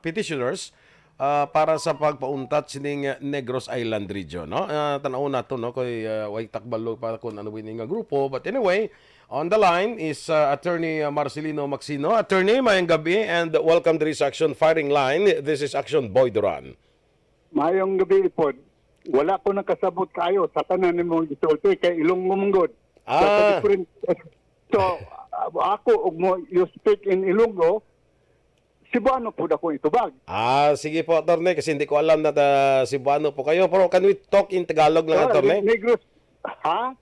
petitioners para sa pagpauntat sining Negros Island region, no? Tanaw na to, no, kay way takbalo para kung ano winning nga grupo. But anyway, on the line is Attorney Marcelino Maxino. Attorney, mayang gabi and welcome to this Action Firing Line. This is Action Boy Duran. Mayong gabi po. Wala ko nakasabot kayo sa tanan ni mong gisulti kay ilong mumunggod. So, ako, you speak in Ilonggo, Cebuano po ako itubag. Sige po, Attorney, kasi hindi ko alam na Cebuano po kayo. Pero can we talk in Tagalog lang, Attorney? Negros, ha?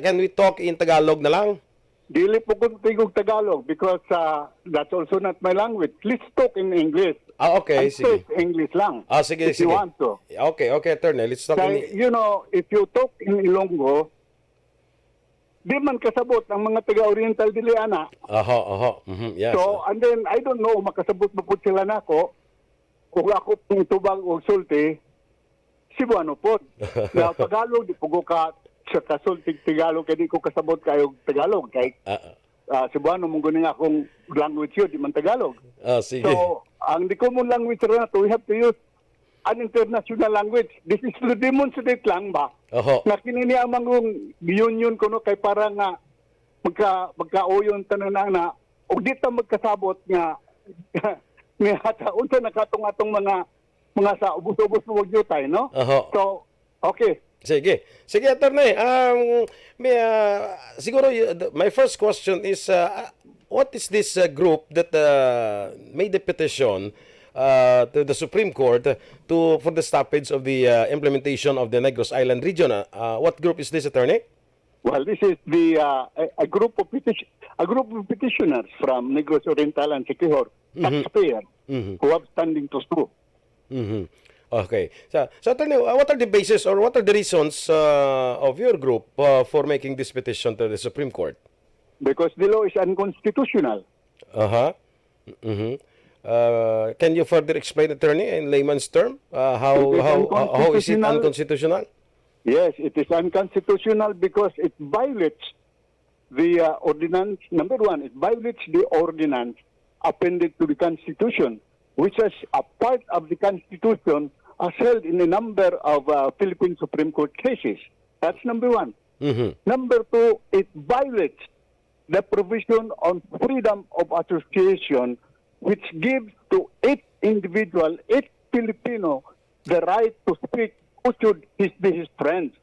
Can we talk in Tagalog na lang? Dili po ko tigog Tagalog because that's also not my language. Let's talk in English. Okay, sige. Speak English lang. Sige, if sige. you want to. Okay, Attorney. Let's talk in... You know, if you talk in Ilonggo, di man kasabot ang mga taga-Oriental dili ana. Yes. So, and then, I don't know, makasabot ba po sila na ako, kung ako pong tubag o sulti, Cebuano po. Na Tagalog, di po ko ka sa kasulti Tagalog, kaya di ko kasabot kayo Tagalog. Kaya Cebuano, mong guning akong language yun, di man Tagalog. Sige. So, ang di common language na to, we have to use an international language. This is to demonstrate lang ba? Na kinini ang mga union ko no, kay para nga magka-oyon tanan na o di ta magkasabot nga nga unsa nakatong-atong mga sa ubos-ubos mo wag yutay, no? So, okay. Sige, Attorney. Siguro my first question is what is this group that made the petition to the Supreme Court for the stoppage of the implementation of the Negros Island region? What group is this, Attorney? Well, this is a group of petitioners from Negros Oriental and Siquijor, taxpayers who have standing to sue. Okay. So Attorney, what are the basis or what are the reasons of your group for making this petition to the Supreme Court? Because the law is unconstitutional. Can you further explain, Attorney, in layman's term, how is it unconstitutional? Yes, it is unconstitutional because it violates the ordinance. Number one, it violates the ordinance appended to the Constitution, which is a part of the Constitution as held in a number of Philippine Supreme Court cases. That's number one. Number two, it violates the provision on freedom of association, which gives to each individual, each Filipino, the right to speak who should be his friends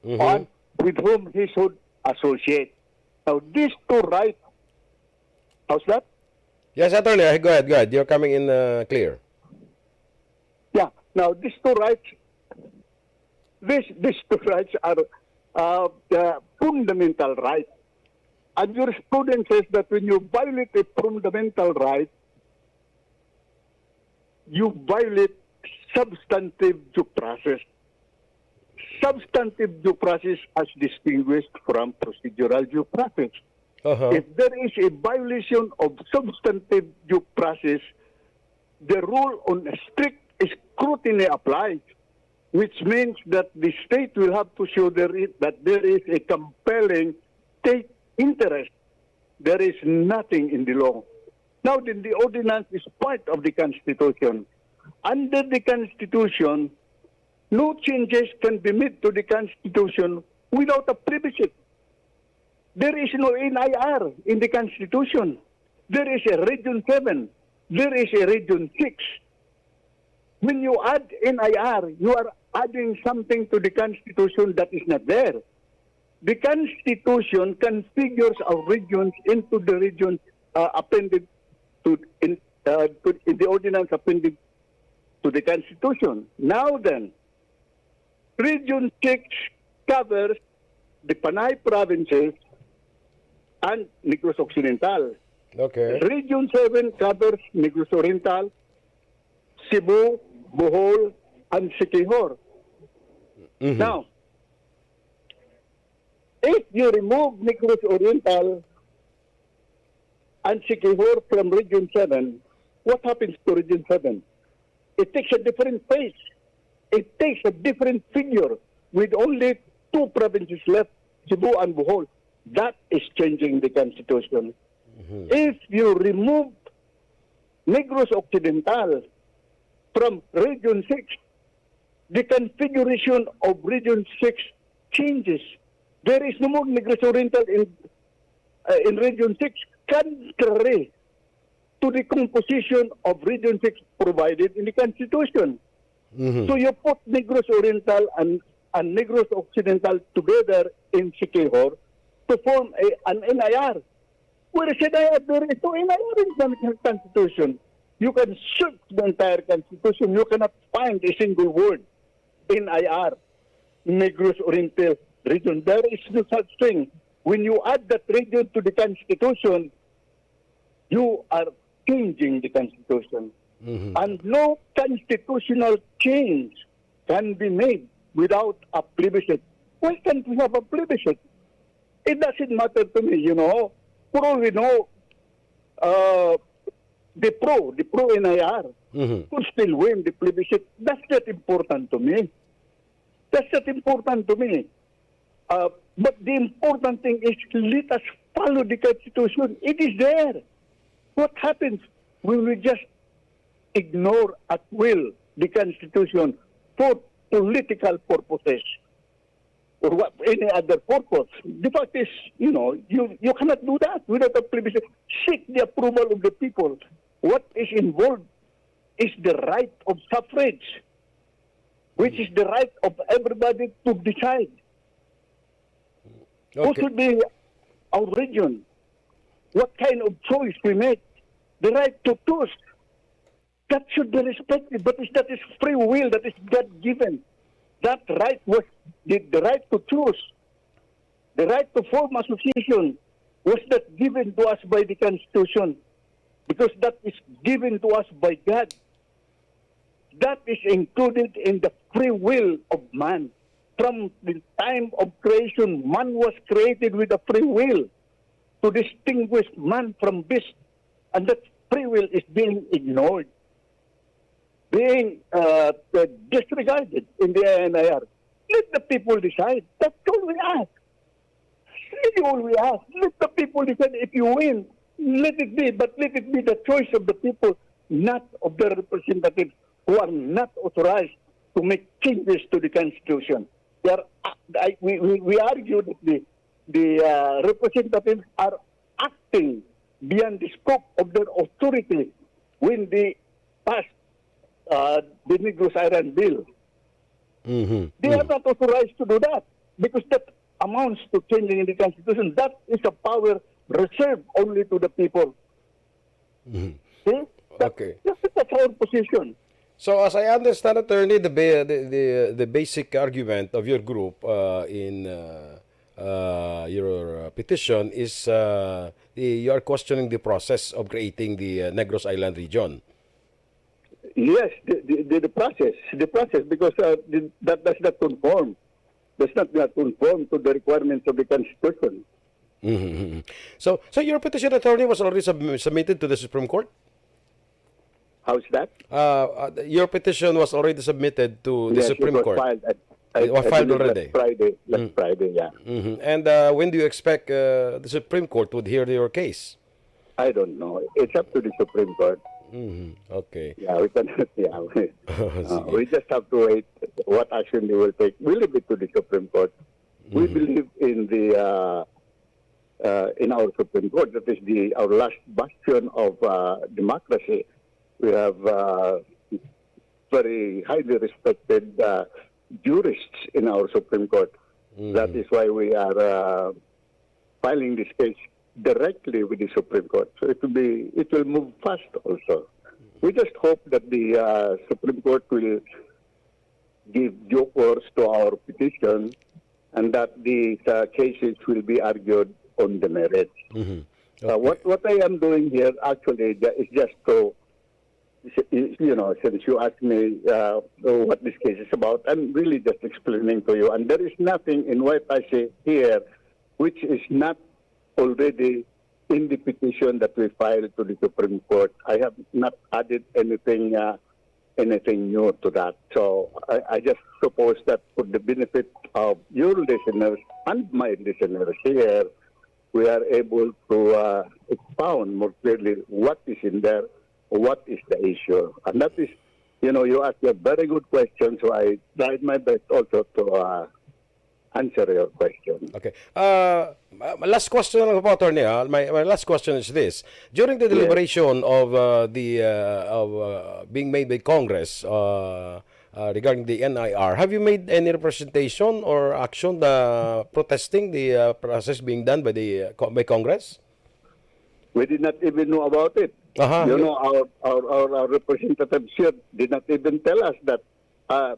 and with whom he should associate. Now, these two rights, how's that? Yes, Attorney, go ahead. You're coming in clear. Yeah. Now, these two rights are the fundamental rights. And jurisprudence says that when you violate a fundamental right, you violate substantive due process. Substantive due process as distinguished from procedural due process. If there is a violation of substantive due process, the rule on strict scrutiny applies, which means that the state will have to show that there is a compelling state interest. There is nothing in the law. Now, the ordinance is part of the Constitution. Under the Constitution, no changes can be made to the Constitution without a plebiscite. There is no NIR in the Constitution. There is a Region 7. There is a Region 6. When you add NIR, you are adding something to the Constitution that is not there. The Constitution configures our regions into the regions appended in the ordinance appended to the Constitution. Now then, Region 6 covers the Panay provinces and Negros Occidental. Okay. Region 7 covers Negros Oriental, Cebu, Bohol, and Siquijor. Now, if you remove Negros Oriental and Siquijor from Region 7, what happens to Region 7? It takes a different face. It takes a different figure with only two provinces left, Cebu and Bohol. That is changing the Constitution. If you remove Negros Occidental from Region 6. The configuration of Region 6 changes. There is no more Negros Oriental in Region 6, contrary to the composition of Region 6 provided in the Constitution. So you put Negros Oriental and Negros Occidental together in Siquijor to form an NIR. Whereas NIR, there is no NIR in the Constitution. You can search the entire Constitution. You cannot find a single word NIR, Negros Oriental region. There is no such thing. When you add that region to the Constitution, you are changing the Constitution. And no constitutional change can be made without a plebiscite. Why can't we have a plebiscite? It doesn't matter to me, you know. For all we know, the pro NIR could still win the plebiscite. That's not important to me. That's not important to me. But the important thing is let us follow the Constitution. It is there. What happens when we just ignore at will the Constitution for political purposes or any other purpose? The fact is, you know, you cannot do that without a plebiscite. Seek the approval of the people. What is involved is the right of suffrage, which is the right of everybody to decide. Who should be our region? What kind of choice we make? The right to choose. That should be respected, but that is free will, that is God-given. That right was the right to choose. The right to form association was not given to us by the Constitution, because that is given to us by God. That is included in the free will of man. From the time of creation, man was created with a free will to distinguish man from beast. And that free will is being ignored, being disregarded in the NIR. Let the people decide. That's all we ask. Really all we ask. Let the people decide. If you win, let it be. But let it be the choice of the people, not of the representatives who are not authorized to make changes to the Constitution. We argue that the representatives are acting beyond the scope of their authority when they pass the Negros Island Bill. They are not authorized to do that because that amounts to changing in the Constitution. That is a power reserved only to the people. See? That's our position. So as I understand, attorney, the basic argument of your group in your petition is you are questioning the process of creating the Negros Island region. Yes, the process, because that does not conform. Does not conform to the requirements of the Constitution. So your petition, attorney, was already submitted to the Supreme Court? How's that? Your petition was already submitted to the Supreme Court. It was filed already. Last Friday, yeah. And when do you expect the Supreme Court would hear your case? I don't know. It's up to the Supreme Court. Okay. Yeah, we cannot. Yeah, we just have to wait what action they will take. We leave it to the Supreme Court. We believe in the in our Supreme Court. That is our last bastion of democracy. We have very highly respected jurists in our Supreme Court. That is why we are filing this case directly with the Supreme Court. So it will move fast also. We just hope that the Supreme Court will give due course to our petition and that these cases will be argued on the merits. Okay. What I am doing here actually is just to, you know, since you asked me what this case is about, I'm really just explaining to you. And there is nothing in what I say here which is not already in the petition that we filed to the Supreme Court. I have not added anything new to that. So I just suppose that for the benefit of your listeners and my listeners here, we are able to expound more clearly what is in there, what is the issue. And that is you asked a very good question, so I tried my best also to answer your question. Okay. Last question lang po, Attorney. My last question is this. During the deliberation of being made by Congress regarding the NIR, have you made any representation or action protesting the process being done by Congress? We did not even know about it. Our representatives here did not even tell us that a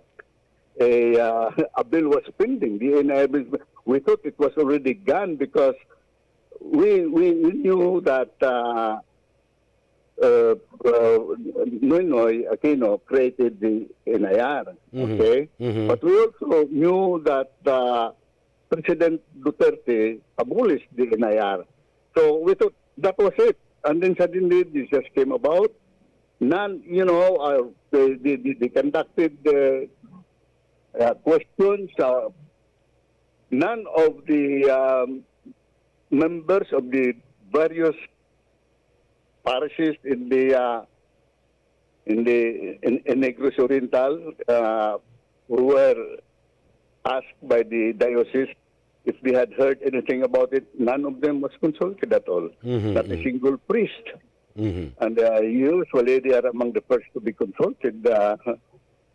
bill was pending. The NIR bill, we thought it was already gone because we knew that Noynoy Aquino created the NIR. Okay, but we also knew that President Duterte abolished the NIR. So we thought that was it. And then suddenly this just came about. None, they conducted questions. None of the members of the various parishes in Negros Oriental were asked by the diocese if they had heard anything about it. None of them was consulted at all. Not a single priest. And usually they are among the first to be consulted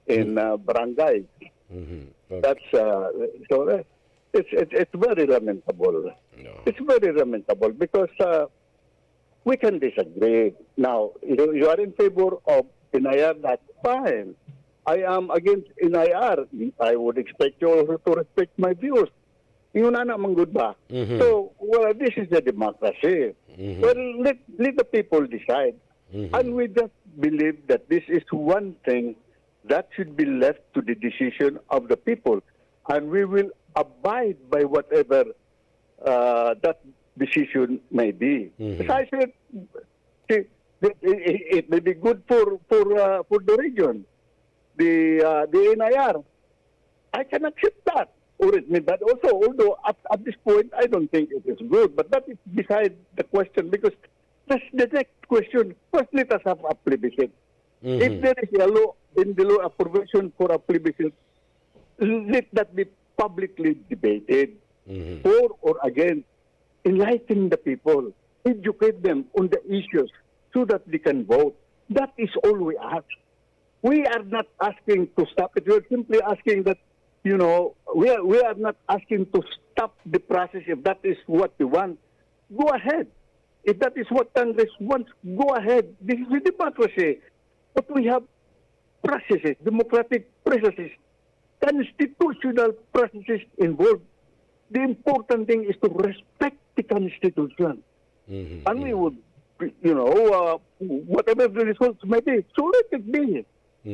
in barangay. Okay. That's so it's very lamentable. No. It's very lamentable because we can disagree. Now, you are in favor of NIR, that's fine. I am against NIR. I would expect you also to respect my views. Yun na naman good ba? So, this is a democracy. Well, let the people decide. And we just believe that this is one thing that should be left to the decision of the people. And we will abide by whatever that decision may be. As I said, it may be good for the region, the NIR. I can accept that. Or it may bad also, although at this point, I don't think it is good. But that is beside the question, because that's the next question. First, let us have a plebiscite. If there is a law in the law approval for a plebiscite, let that be publicly debated, for or against. Enlighten the people, educate them on the issues so that they can vote. That is all we ask. We are not asking to stop it. We are simply asking that, we are not asking to stop the process. If that is what you want, go ahead. If that is what Congress wants, go ahead. This is a democracy. But we have processes, democratic processes, constitutional processes involved. The important thing is to respect the Constitution. And we would, whatever the results may be, so let it be.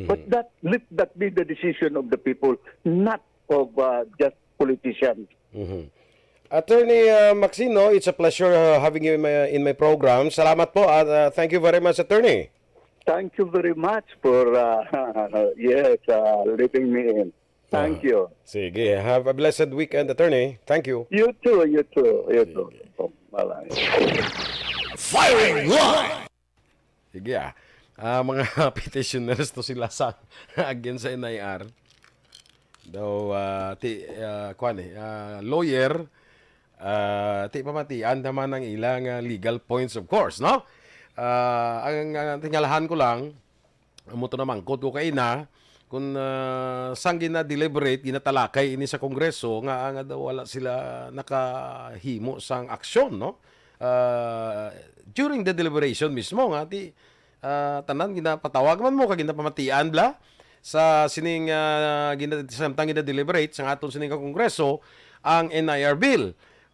But let that be the decision of the people, not of just politicians. Attorney Maxino, it's a pleasure having you in my program. Salamat po at thank you very much, Attorney. Thank you very much for letting me in. Thank you. Sige, have a blessed weekend, Attorney. Thank you. You too. Bye-bye. Firing line! Sige mga petitioners to sila sa against sa NIR. Daw lawyer ti pamatian naman ang ilang legal points, of course, no? Ang tingalahan ko lang amo to naman ko kay na kung sang gina-deliberate, ginatalakay ini sa Kongreso nga daw wala sila nakahimo sang aksyon, no? During the deliberation mismo nga tanan ginapatawag man mo kag ginapamatian bla sa sining samtang gina-deliberate sa aton sining Kongreso ang NIR bill.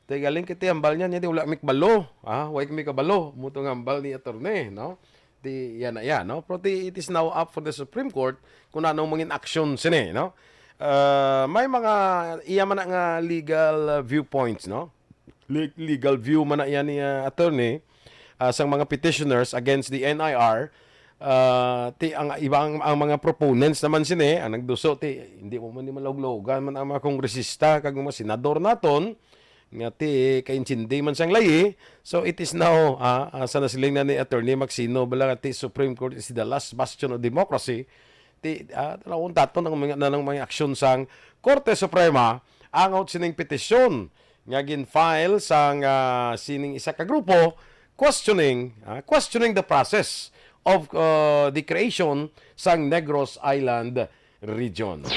Galing kiti ambal niya wala mi kabalo, way mi kabalo muto nga ambal ni attorney, no? No? Pero it is now up for the Supreme Court kung anong mangin action sini, no? May mga man nga legal viewpoints, no? Legal view man na yan ni attorney sang mga petitioners against the NIR. Ang mga proponents naman sini ang nagduso hindi mo man ni malawlogan man ang mga kongresista kag mga senador naton nga kaintindi man sang layi. So it is now sa nasiling na ni Attorney Maxino bala ti Supreme Court is the last bastion of democracy. Ipa-Untat ng mga aksyon sang Korte Suprema ang sining petisyon nga gin-file sang sining isa ka grupo questioning the process of the creation sang Negros Island region.